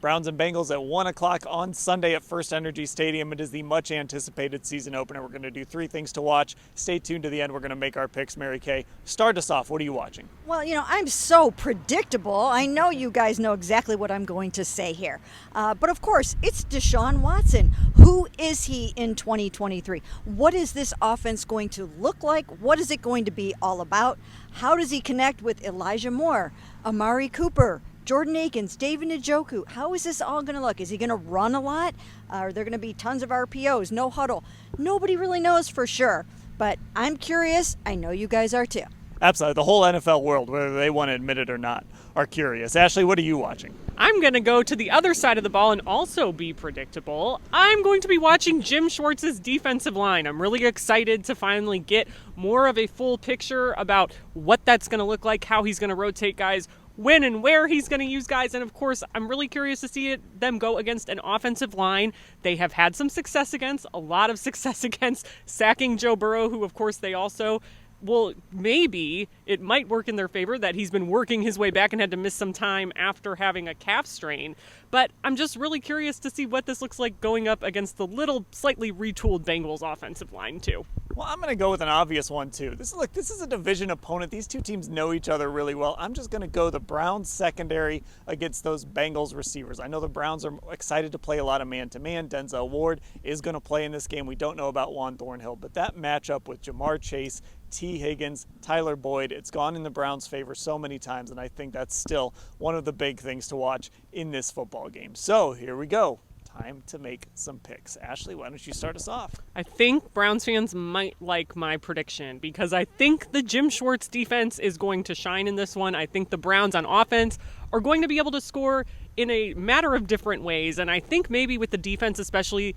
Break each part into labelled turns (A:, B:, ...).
A: Browns and Bengals at 1 o'clock on Sunday at First Energy Stadium. It is the much anticipated season opener. We're going to do 3 things to watch. Stay tuned to the end. We're going to make our picks. Mary Kay, start us off. What are you watching?
B: Well, I'm so predictable. I know you guys know exactly what I'm going to say here. But of course, it's Deshaun Watson. Who is he in 2023? What is this offense going to look like? What is it going to be all about? How does he connect with Elijah Moore, Amari Cooper, Jordan Akins, David Njoku? How is this all going to look? Is he going to run a lot? Are there going to be tons of RPOs, no huddle? Nobody really knows for sure, but I'm curious. I know you guys are too.
A: Absolutely. The whole NFL world, whether they want to admit it or not, are curious. Ashley, what are you watching?
C: I'm going to go to the other side of the ball and also be predictable. I'm going to be watching Jim Schwartz's defensive line. I'm really excited to finally get more of a full picture about what that's going to look like, how he's going to rotate guys, when and where he's going to use guys. And of course, I'm really curious to see them go against an offensive line they have had some success against, a lot of success against sacking Joe Burrow, who of course they also, well, maybe it might work in their favor that he's been working his way back and had to miss some time after having a calf strain. But I'm just really curious to see what this looks like going up against the little slightly retooled Bengals offensive line too.
A: Well, I'm going to go with an obvious one, too. This is a division opponent. These two teams know each other really well. I'm just going to go the Browns secondary against those Bengals receivers. I know the Browns are excited to play a lot of man-to-man. Denzel Ward is going to play in this game. We don't know about Juan Thornhill, but that matchup with Jamar Chase, T. Higgins, Tyler Boyd, it's gone in the Browns' favor so many times, and I think that's still one of the big things to watch in this football game. So here we go. Time to make some picks. Ashley, why don't you start us off?
C: I think Browns fans might like my prediction because I think the Jim Schwartz defense is going to shine in this one. I think the Browns on offense are going to be able to score in a matter of different ways. And I think maybe with the defense especially,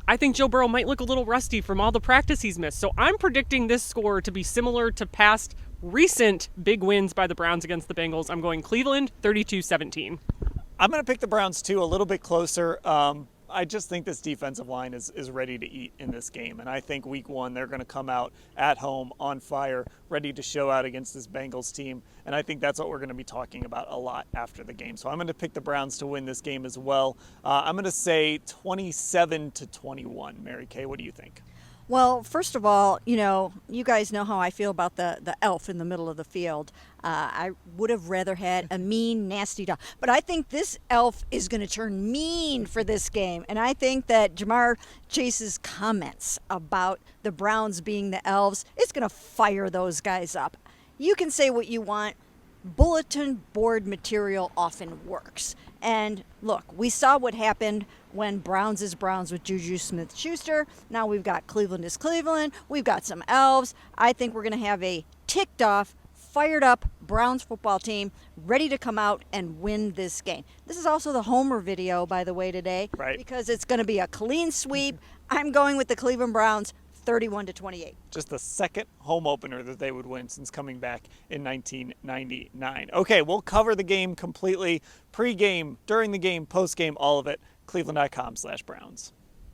C: I think Joe Burrow might look a little rusty from all the practice he's missed. So I'm predicting this score to be similar to past recent big wins by the Browns against the Bengals. I'm going Cleveland 32-17.
A: I'm going to pick the Browns, too, a little bit closer. I just think this defensive line is ready to eat in this game. And I think week 1, they're going to come out at home on fire, ready to show out against this Bengals team. And I think that's what we're going to be talking about a lot after the game. So I'm going to pick the Browns to win this game as well. I'm going to say 27-21. Mary Kay, what do you think?
B: Well, first of all, you guys know how I feel about the elf in the middle of the field. I would have rather had a mean, nasty dog. But I think this elf is going to turn mean for this game. And I think that Jamar Chase's comments about the Browns being the elves is going to fire those guys up. You can say what you want. Bulletin board material often works. And look, we saw what happened when Browns is Browns with Juju Smith-Schuster. Now we've got Cleveland is Cleveland. We've got some elves. I think we're going to have a ticked off, fired up Browns football team ready to come out and win this game. This is also the Homer video, by the way, today,
A: right? Because
B: it's going to be a clean sweep. I'm going with the Cleveland Browns 31-28.
A: Just the second home opener that they would win since coming back in 1999. Okay, we'll cover the game completely, pre-game, during the game, post-game, all of it. cleveland.com/Browns.